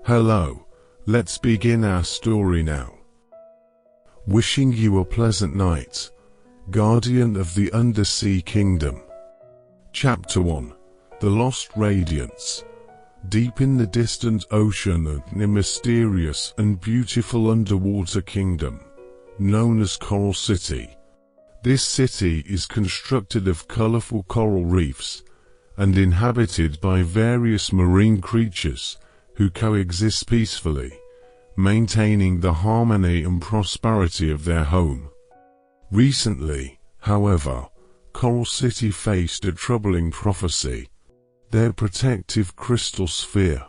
Hello, let's begin our story now. Wishing you a pleasant night, Guardian of the Undersea Kingdom. Chapter 1. The Lost Radiance. Deep in the distant ocean and a mysterious and beautiful underwater kingdom, known as Coral City. This city is constructed of colorful coral reefs and inhabited by various marine creatures who coexist peacefully, maintaining the harmony and prosperity of their home. Recently, however, Coral City faced a troubling prophecy. Their protective crystal sphere,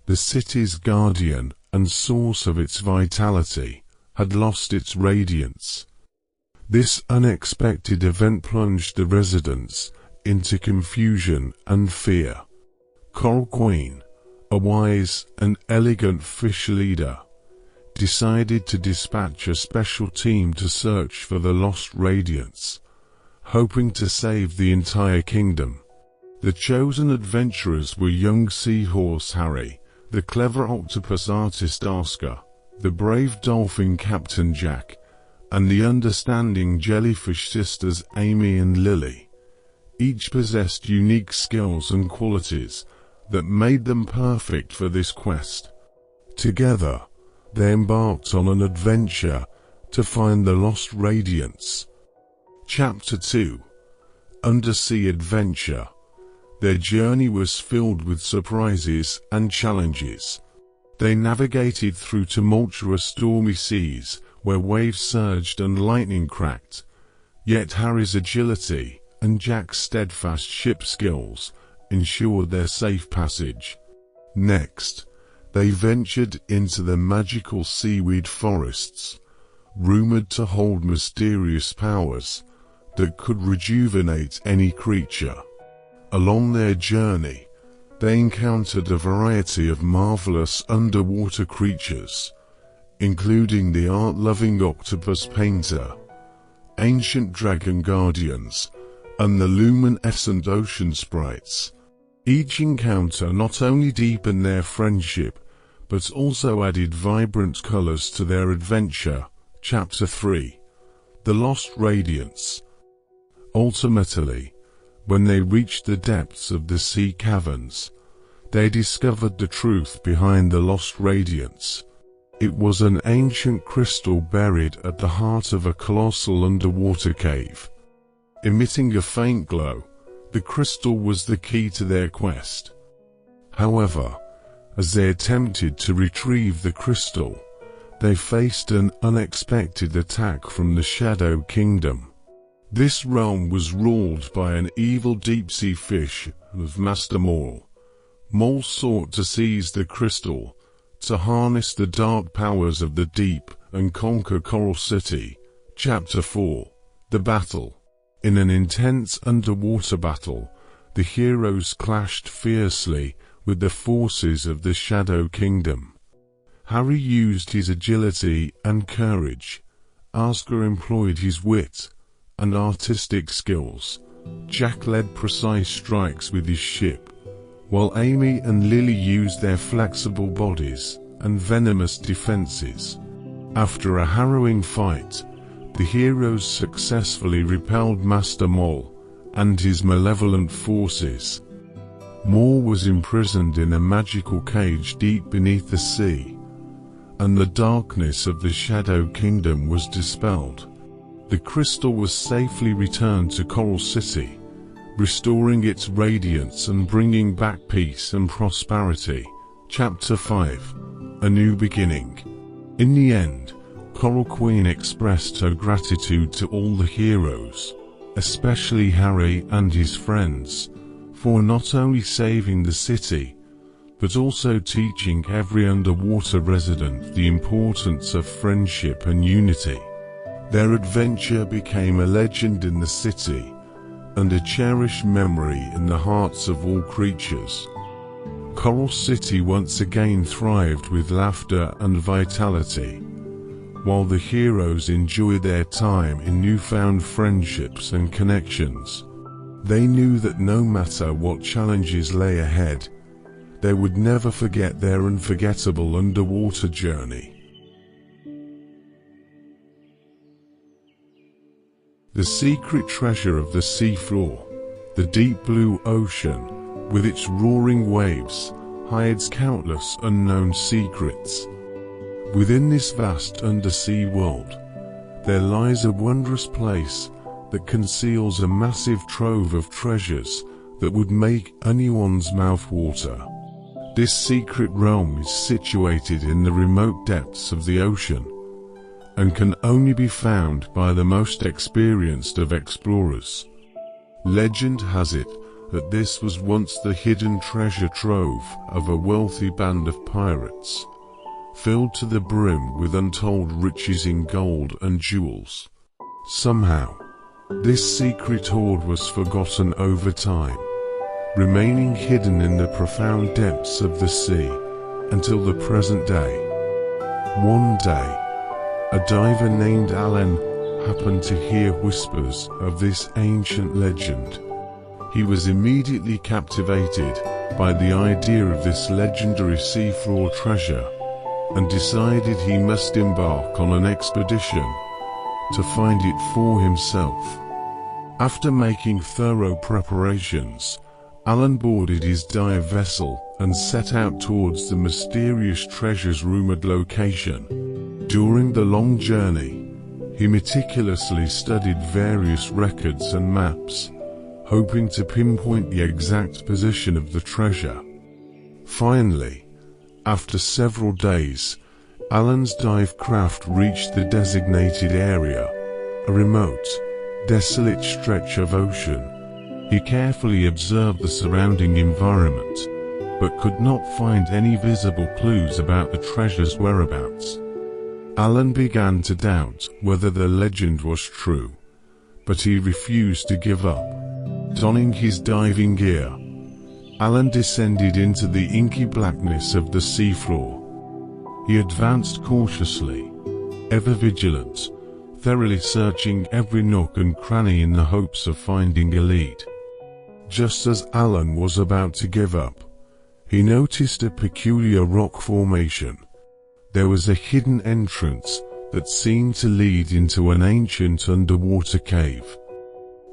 the city's guardian and source of its vitality, had lost its radiance. This unexpected event plunged the residents into confusion and fear. Coral Queen, a wise and elegant fish leader, decided to dispatch a special team to search for the lost radiance, hoping to save the entire kingdom. The chosen adventurers were young seahorse Harry, the clever octopus artist Oscar, the brave dolphin Captain Jack, and the understanding jellyfish sisters Amy and Lily. Each possessed unique skills and qualities that made them perfect for this quest. Together, they embarked on an adventure to find the lost radiance. Chapter 2. Undersea Adventure. Their journey was filled with surprises and challenges. They navigated through tumultuous stormy seas where waves surged and lightning cracked, yet Harry's agility and Jack's steadfast ship skills ensured their safe passage. Next, they ventured into the magical seaweed forests, rumored to hold mysterious powers that could rejuvenate any creature. Along their journey, they encountered a variety of marvelous underwater creatures, including the art-loving octopus painter, ancient dragon guardians, and the luminescent ocean sprites. Each encounter not only deepened their friendship, but also added vibrant colors to their adventure. Chapter 3. The Lost Radiance. Ultimately, when they reached the depths of the sea caverns, they discovered the truth behind the lost radiance. It was an ancient crystal buried at the heart of a colossal underwater cave. Emitting a faint glow, the crystal was the key to their quest. However, as they attempted to retrieve the crystal, they faced an unexpected attack from the Shadow Kingdom. This realm was ruled by an evil deep-sea fish of Master Mole. Mole sought to seize the crystal, to harness the dark powers of the deep and conquer Coral City. Chapter 4. The Battle. In an intense underwater battle, the heroes clashed fiercely with the forces of the Shadow Kingdom. Harry used his agility and courage. Oscar employed his wit and artistic skills. Jack led precise strikes with his ship, while Amy and Lily used their flexible bodies and venomous defenses. After a harrowing fight, the heroes successfully repelled Master Mole and his malevolent forces. Mole was imprisoned in a magical cage deep beneath the sea, and the darkness of the Shadow Kingdom was dispelled. The crystal was safely returned to Coral City, restoring its radiance and bringing back peace and prosperity. Chapter 5. A New Beginning. In the end, Coral Queen expressed her gratitude to all the heroes, especially Harry and his friends, for not only saving the city, but also teaching every underwater resident the importance of friendship and unity. Their adventure became a legend in the city, and a cherished memory in the hearts of all creatures. Coral City once again thrived with laughter and vitality, while the heroes enjoyed their time in newfound friendships and connections. They knew that no matter what challenges lay ahead, they would never forget their unforgettable underwater journey. The secret treasure of the seafloor, the deep blue ocean, with its roaring waves, hides countless unknown secrets. Within this vast undersea world, there lies a wondrous place that conceals a massive trove of treasures that would make anyone's mouth water. This secret realm is situated in the remote depths of the ocean, and can only be found by the most experienced of explorers. Legend has it that this was once the hidden treasure trove of a wealthy band of pirates, filled to the brim with untold riches in gold and jewels. Somehow, this secret hoard was forgotten over time, remaining hidden in the profound depths of the sea until the present day. One day, a diver named Alan happened to hear whispers of this ancient legend. He was immediately captivated by the idea of this legendary seafloor treasure, and decided he must embark on an expedition to find it for himself. After making thorough preparations, Alan boarded his dive vessel and set out towards the mysterious treasure's rumored location. During the long journey, he meticulously studied various records and maps, hoping to pinpoint the exact position of the treasure. Finally, after several days, Alan's dive craft reached the designated area, a remote, desolate stretch of ocean. He carefully observed the surrounding environment, but could not find any visible clues about the treasure's whereabouts. Alan began to doubt whether the legend was true, but he refused to give up. Donning his diving gear, Alan descended into the inky blackness of the seafloor. He advanced cautiously, ever vigilant, thoroughly searching every nook and cranny in the hopes of finding a lead. Just as Alan was about to give up, he noticed a peculiar rock formation. There was a hidden entrance that seemed to lead into an ancient underwater cave.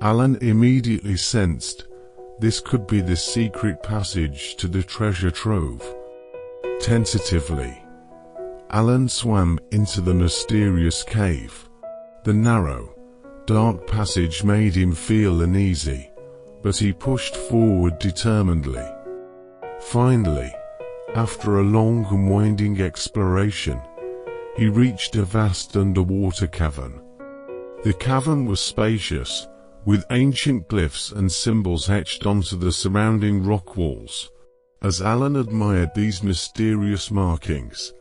Alan immediately sensed this could be the secret passage to the treasure trove. Tentatively, Alan swam into the mysterious cave. The narrow, dark passage made him feel uneasy, but he pushed forward determinedly. Finally, after a long and winding exploration, he reached a vast underwater cavern. The cavern was spacious, with ancient glyphs and symbols etched onto the surrounding rock walls. As Alan admired these mysterious markings,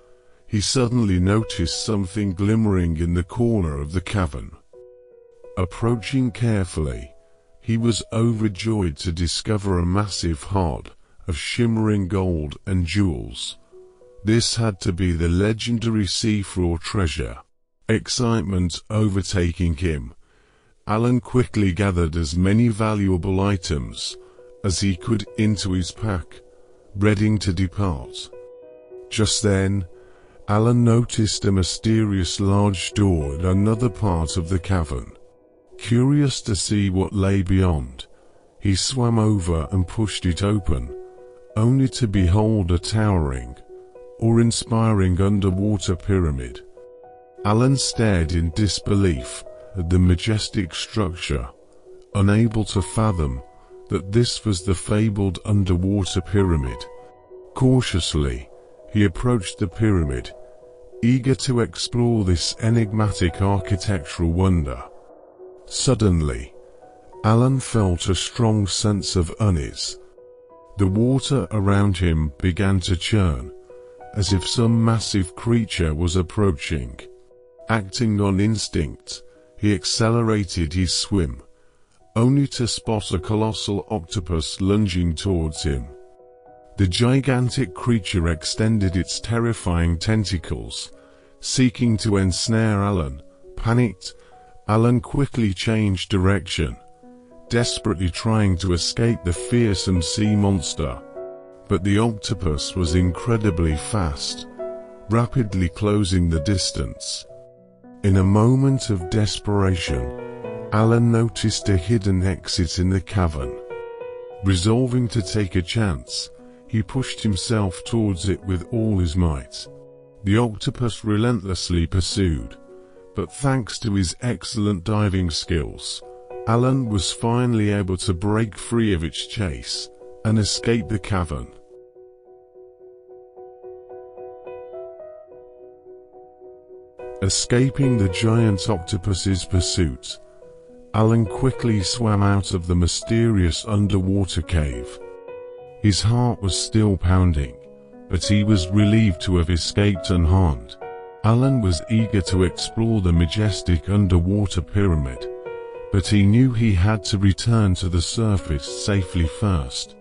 he suddenly noticed something glimmering in the corner of the cavern. Approaching carefully, he was overjoyed to discover a massive hoard of shimmering gold and jewels. This had to be the legendary seafloor treasure. Excitement overtaking him, Alan quickly gathered as many valuable items as he could into his pack, ready to depart. Just then, Alan noticed a mysterious large door at another part of the cavern. Curious to see what lay beyond, he swam over and pushed it open, only to behold a towering, awe-inspiring underwater pyramid. Alan stared in disbelief at the majestic structure, unable to fathom that this was the fabled underwater pyramid. Cautiously, he approached the pyramid, eager to explore this enigmatic architectural wonder. Suddenly, Alan felt a strong sense of unease. The water around him began to churn, as if some massive creature was approaching. Acting on instinct, he accelerated his swim, only to spot a colossal octopus lunging towards him. The gigantic creature extended its terrifying tentacles, seeking to ensnare Alan. Panicked, Alan quickly changed direction, desperately trying to escape the fearsome sea monster. But the octopus was incredibly fast, rapidly closing the distance. In a moment of desperation, Alan noticed a hidden exit in the cavern. Resolving to take a chance, he pushed himself towards it with all his might. The octopus relentlessly pursued, but thanks to his excellent diving skills, Alan was finally able to break free of its chase and escape the cavern. Escaping the giant octopus's pursuit, Alan quickly swam out of the mysterious underwater cave. His heart was still pounding, but he was relieved to have escaped unharmed. Alan was eager to explore the majestic underwater pyramid, but he knew he had to return to the surface safely first.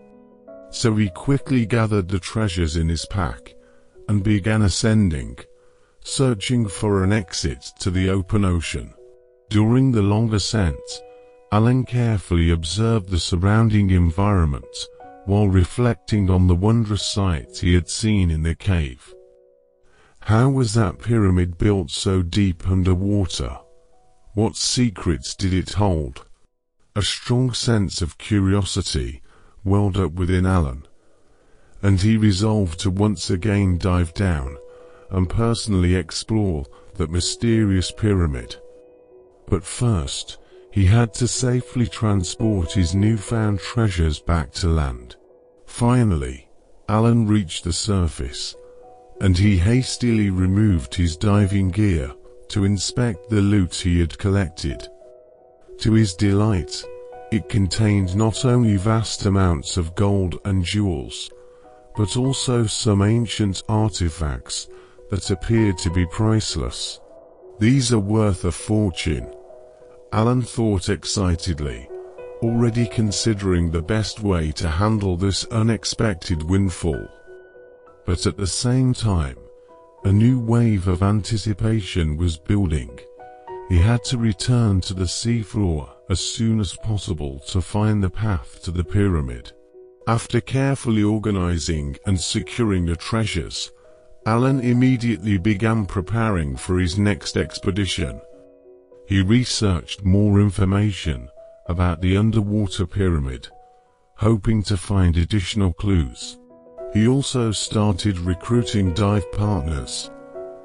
So he quickly gathered the treasures in his pack and began ascending, searching for an exit to the open ocean. During the long ascent, Alan carefully observed the surrounding environment while reflecting on the wondrous sights he had seen in the cave. How was that pyramid built so deep underwater? What secrets did it hold? A strong sense of curiosity welled up within Alan, and he resolved to once again dive down and personally explore that mysterious pyramid. But first, he had to safely transport his newfound treasures back to land. Finally, Alan reached the surface, and he hastily removed his diving gear to inspect the loot he had collected. To his delight, it contained not only vast amounts of gold and jewels, but also some ancient artifacts that appeared to be priceless. "These are worth a fortune," Alan thought excitedly, already considering the best way to handle this unexpected windfall. But at the same time, a new wave of anticipation was building. He had to return to the seafloor as soon as possible to find the path to the pyramid. After carefully organizing and securing the treasures, Alan immediately began preparing for his next expedition. He researched more information about the underwater pyramid, hoping to find additional clues. He also started recruiting dive partners,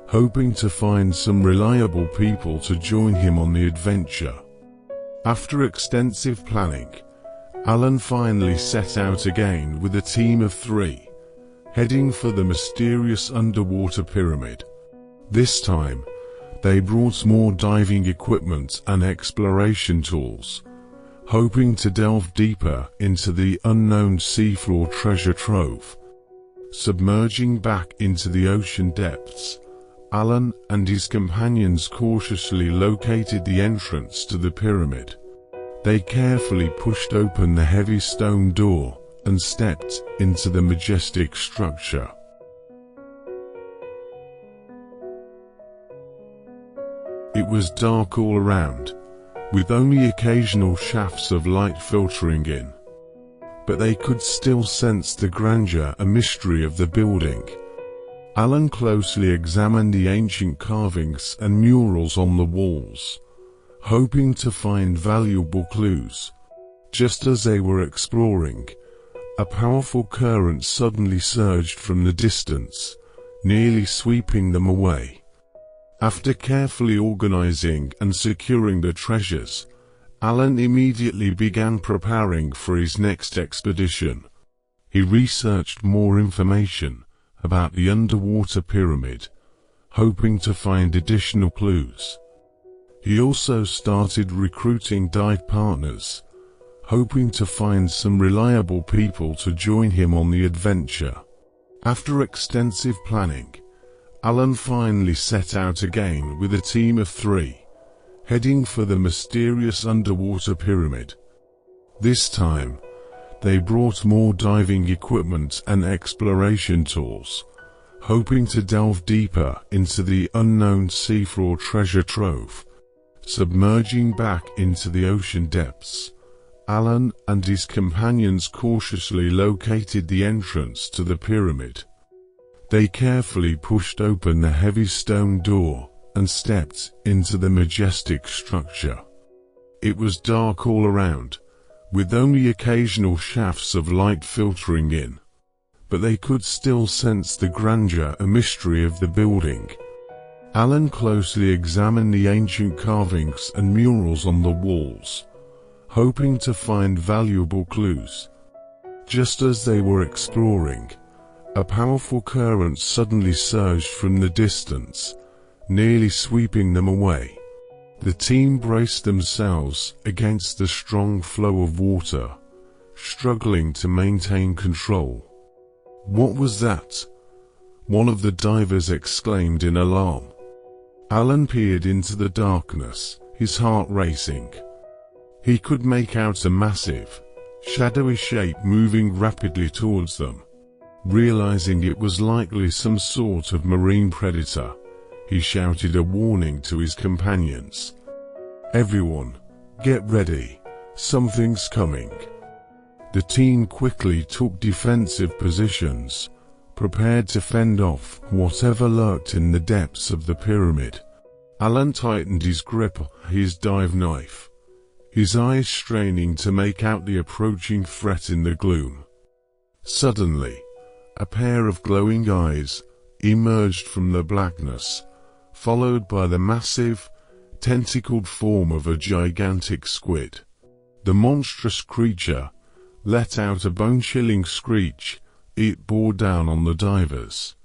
hoping to find some reliable people to join him on the adventure. After extensive planning, Alan finally set out again with a team of 3, heading for the mysterious underwater pyramid. This time, they brought more diving equipment and exploration tools, hoping to delve deeper into the unknown seafloor treasure trove. Submerging back into the ocean depths, Alan and his companions cautiously located the entrance to the pyramid. They carefully pushed open the heavy stone door and stepped into the majestic structure. It was dark all around, with only occasional shafts of light filtering in. But they could still sense the grandeur and mystery of the building. Alan closely examined the ancient carvings and murals on the walls, hoping to find valuable clues. Just as they were exploring, a powerful current suddenly surged from the distance, nearly sweeping them away. After carefully organizing and securing the treasures, Alan immediately began preparing for his next expedition. He researched more information about the underwater pyramid, hoping to find additional clues. He also started recruiting dive partners, hoping to find some reliable people to join him on the adventure. After extensive planning, Alan finally set out again with a team of 3, heading for the mysterious underwater pyramid. This time, they brought more diving equipment and exploration tools, hoping to delve deeper into the unknown seafloor treasure trove. Submerging back into the ocean depths, Alan and his companions cautiously located the entrance to the pyramid. They carefully pushed open the heavy stone door and stepped into the majestic structure. It was dark all around, with only occasional shafts of light filtering in, but they could still sense the grandeur and mystery of the building. Alan closely examined the ancient carvings and murals on the walls, hoping to find valuable clues. Just as they were exploring, a powerful current suddenly surged from the distance, nearly sweeping them away. The team braced themselves against the strong flow of water, struggling to maintain control. "What was that?" one of the divers exclaimed in alarm. Alan peered into the darkness, his heart racing. He could make out a massive, shadowy shape moving rapidly towards them. Realizing it was likely some sort of marine predator, he shouted a warning to his companions. "Everyone, get ready, something's coming." The team quickly took defensive positions, prepared to fend off whatever lurked in the depths of the pyramid. Alan tightened his grip on his dive knife, his eyes straining to make out the approaching threat in the gloom. Suddenly, a pair of glowing eyes emerged from the blackness, followed by the massive, tentacled form of a gigantic squid. The monstrous creature let out a bone-chilling screech. It bore down on the divers.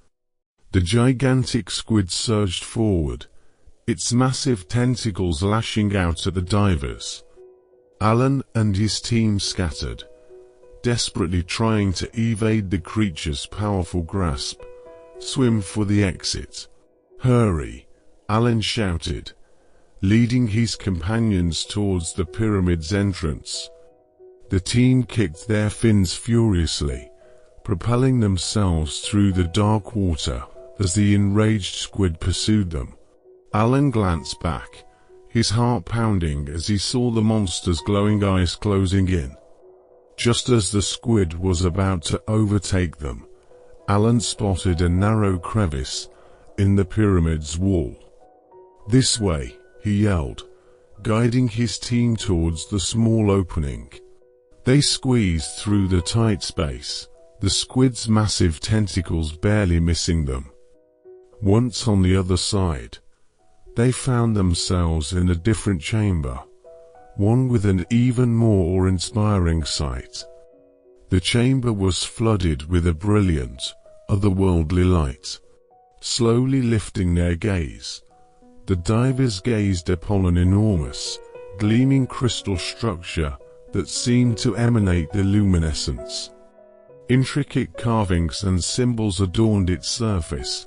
The gigantic squid surged forward, its massive tentacles lashing out at the divers. Alan and his team scattered, desperately trying to evade the creature's powerful grasp. "Swim for the exit. Hurry," Alan shouted, leading his companions towards the pyramid's entrance. The team kicked their fins furiously, propelling themselves through the dark water as the enraged squid pursued them. Alan glanced back, his heart pounding as he saw the monster's glowing eyes closing in. Just as the squid was about to overtake them, Alan spotted a narrow crevice in the pyramid's wall. "This way," he yelled, guiding his team towards the small opening. They squeezed through the tight space, the squid's massive tentacles barely missing them. Once on the other side, they found themselves in a different chamber, one with an even more inspiring sight. The chamber was flooded with a brilliant, otherworldly light. Slowly lifting their gaze, the divers gazed upon an enormous, gleaming crystal structure that seemed to emanate the luminescence. Intricate carvings and symbols adorned its surface,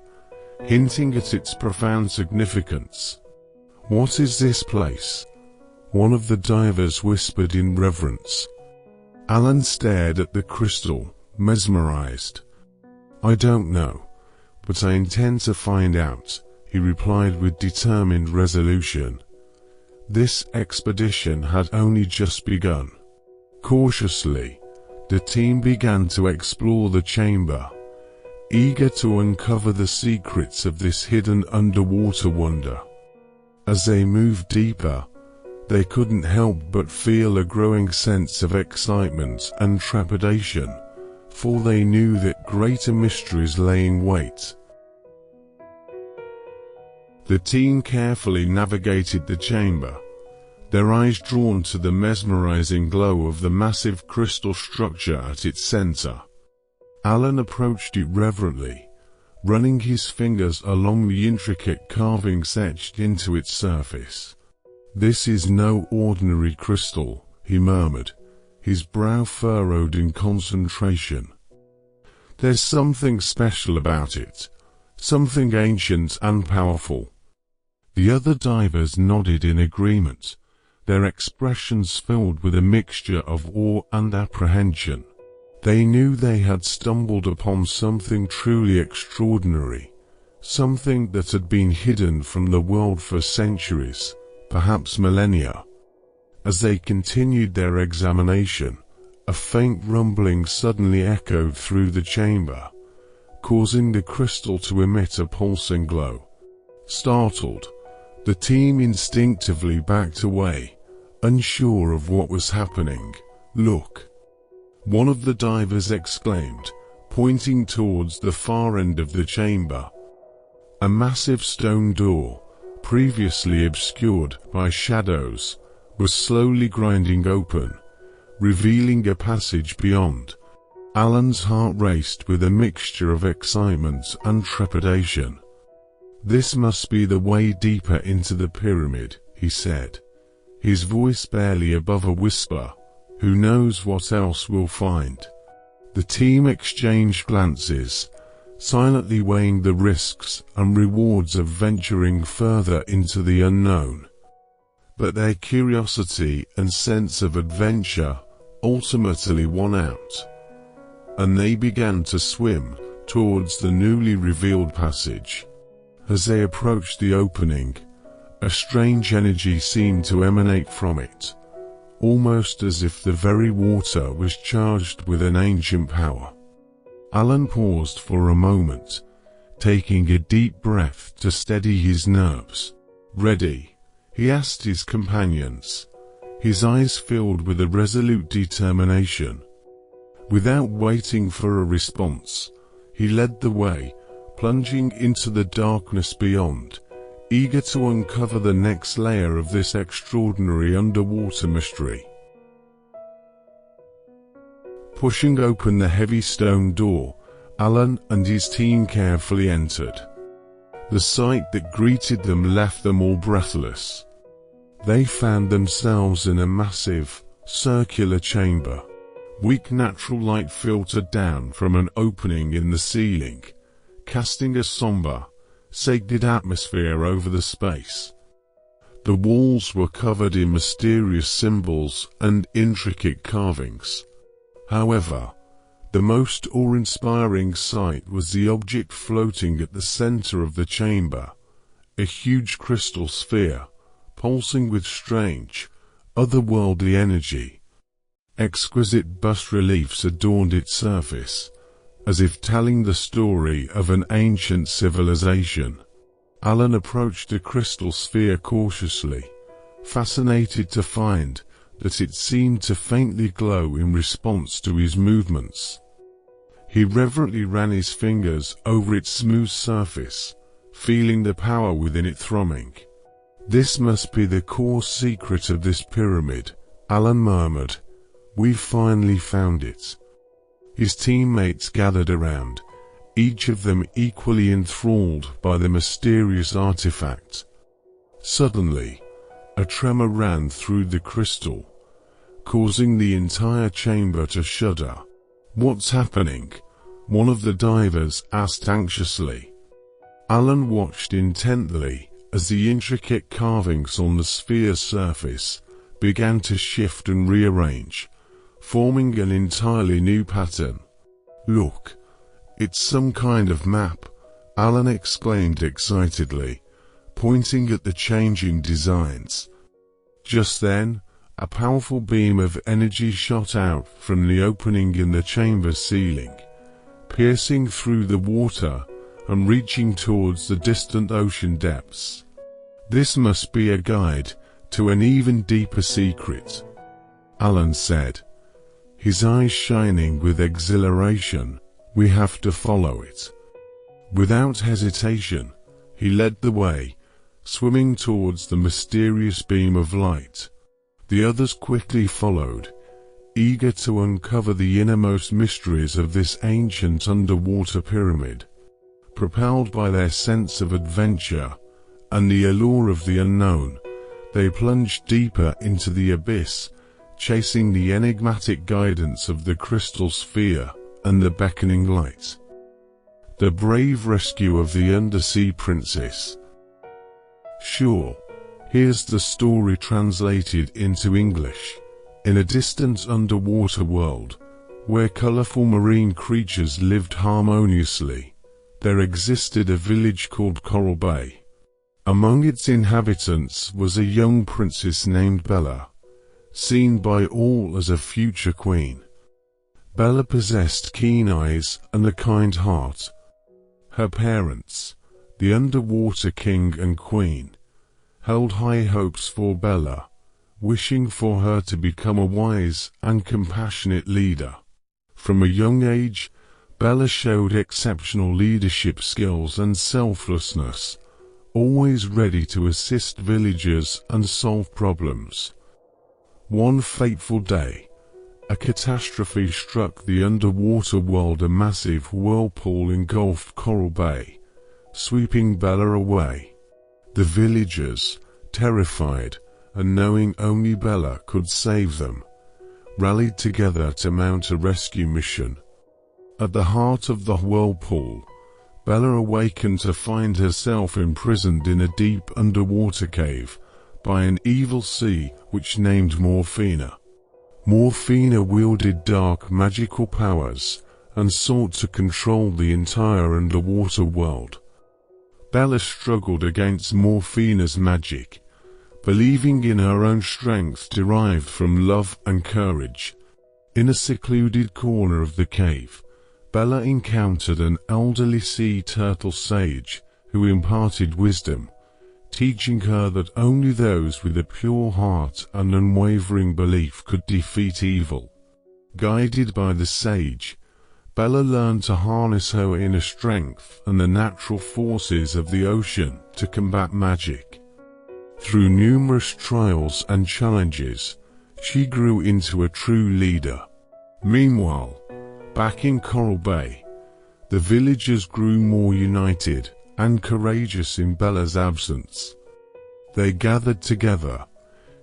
hinting at its profound significance. "What is this place?" one of the divers whispered in reverence. Alan stared at the crystal, mesmerized. "I don't know, but I intend to find out," he replied with determined resolution. This expedition had only just begun. Cautiously, the team began to explore the chamber, eager to uncover the secrets of this hidden underwater wonder. As they moved deeper, they couldn't help but feel a growing sense of excitement and trepidation, for they knew that greater mysteries lay in wait. The team carefully navigated the chamber, their eyes drawn to the mesmerizing glow of the massive crystal structure at its center. Alan approached it reverently, running his fingers along the intricate carvings etched into its surface. "This is no ordinary crystal," he murmured, his brow furrowed in concentration. "There's something special about it, something ancient and powerful." The other divers nodded in agreement, their expressions filled with a mixture of awe and apprehension. They knew they had stumbled upon something truly extraordinary, something that had been hidden from the world for centuries, perhaps millennia. As they continued their examination, a faint rumbling suddenly echoed through the chamber, causing the crystal to emit a pulsing glow. Startled, the team instinctively backed away, unsure of what was happening. "Look!" one of the divers exclaimed, pointing towards the far end of the chamber. A massive stone door, previously obscured by shadows, was slowly grinding open, revealing a passage beyond. Alan's heart raced with a mixture of excitement and trepidation. "This must be the way deeper into the pyramid," he said, his voice barely above a whisper. "Who knows what else we'll find?" The team exchanged glances, silently weighing the risks and rewards of venturing further into the unknown. But their curiosity and sense of adventure ultimately won out, and they began to swim towards the newly revealed passage. As they approached the opening, a strange energy seemed to emanate from it, almost as if the very water was charged with an ancient power. Alan paused for a moment, taking a deep breath to steady his nerves. "Ready?" he asked his companions, his eyes filled with a resolute determination. Without waiting for a response, he led the way, plunging into the darkness beyond, eager to uncover the next layer of this extraordinary underwater mystery. Pushing open the heavy stone door, Alan and his team carefully entered. The sight that greeted them left them all breathless. They found themselves in a massive, circular chamber. Weak natural light filtered down from an opening in the ceiling, casting a somber, sacred atmosphere over the space. The walls were covered in mysterious symbols and intricate carvings. However, the most awe-inspiring sight was the object floating at the center of the chamber, a huge crystal sphere, pulsing with strange, otherworldly energy. Exquisite bas-reliefs adorned its surface, as if telling the story of an ancient civilization. Alan approached the crystal sphere cautiously, fascinated to find that it seemed to faintly glow in response to his movements. He reverently ran his fingers over its smooth surface, feeling the power within it thrumming. "This must be the core secret of this pyramid," Alan murmured. "We've finally found it." His teammates gathered around, each of them equally enthralled by the mysterious artifact. Suddenly, a tremor ran through the crystal, causing the entire chamber to shudder. "What's happening?" one of the divers asked anxiously. Alan watched intently as the intricate carvings on the sphere's surface began to shift and rearrange, forming an entirely new pattern. "Look, it's some kind of map," Alan exclaimed excitedly, pointing at the changing designs. Just then, a powerful beam of energy shot out from the opening in the chamber ceiling, piercing through the water and reaching towards the distant ocean depths. "This must be a guide to an even deeper secret," Alan said, his eyes shining with exhilaration. "We have to follow it." Without hesitation, he led the way, swimming towards the mysterious beam of light. The others quickly followed, eager to uncover the innermost mysteries of this ancient underwater pyramid. Propelled by their sense of adventure and the allure of the unknown, they plunged deeper into the abyss, chasing the enigmatic guidance of the crystal sphere and the beckoning light. The brave rescue of the undersea princess. Sure, here's the story translated into English. In a distant underwater world, where colorful marine creatures lived harmoniously, there existed a village called Coral Bay. Among its inhabitants was a young princess named Bella, seen by all as a future queen. Bella possessed keen eyes and a kind heart. Her parents, the underwater king and queen, held high hopes for Bella, wishing for her to become a wise and compassionate leader. From a young age, Bella showed exceptional leadership skills and selflessness, always ready to assist villagers and solve problems. One fateful day, a catastrophe struck the underwater world. A massive whirlpool engulfed Coral Bay, sweeping Bella away. The villagers, terrified, and knowing only Bella could save them, rallied together to mount a rescue mission. At the heart of the whirlpool, Bella awakened to find herself imprisoned in a deep underwater cave by an evil sea witch named Morphina. Morphina wielded dark magical powers and sought to control the entire underwater world. Bella struggled against Morphina's magic, believing in her own strength derived from love and courage. In a secluded corner of the cave, Bella encountered an elderly sea turtle sage who imparted wisdom, teaching her that only those with a pure heart and unwavering belief could defeat evil. Guided by the sage, Bella learned to harness her inner strength and the natural forces of the ocean to combat magic. Through numerous trials and challenges, she grew into a true leader. Meanwhile, back in Coral Bay, the villagers grew more united and courageous in Bella's absence. They gathered together,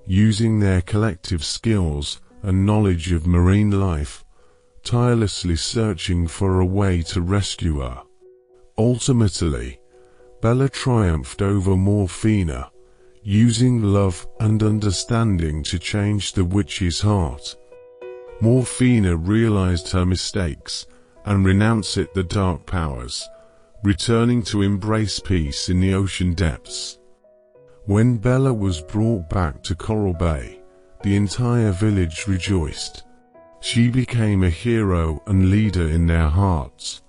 using their collective skills and knowledge of marine life, tirelessly searching for a way to rescue her. Ultimately, Bella triumphed over Morphina, using love and understanding to change the witch's heart. Morphina realized her mistakes and renounced the dark powers, returning to embrace peace in the ocean depths. When Bella was brought back to Coral Bay, the entire village rejoiced. She became a hero and leader in their hearts,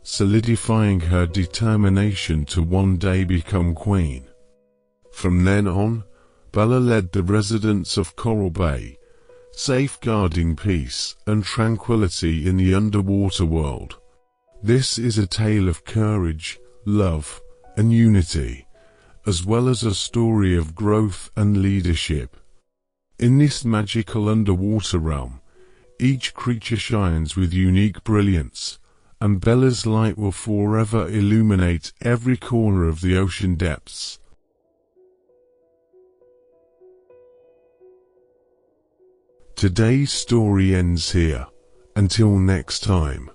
solidifying her determination to one day become queen. From then on, Bella led the residents of Coral Bay, safeguarding peace and tranquility in the underwater world. This is a tale of courage, love, and unity, as well as a story of growth and leadership. In this magical underwater realm, each creature shines with unique brilliance, and Bella's light will forever illuminate every corner of the ocean depths. Today's story ends here. Until next time.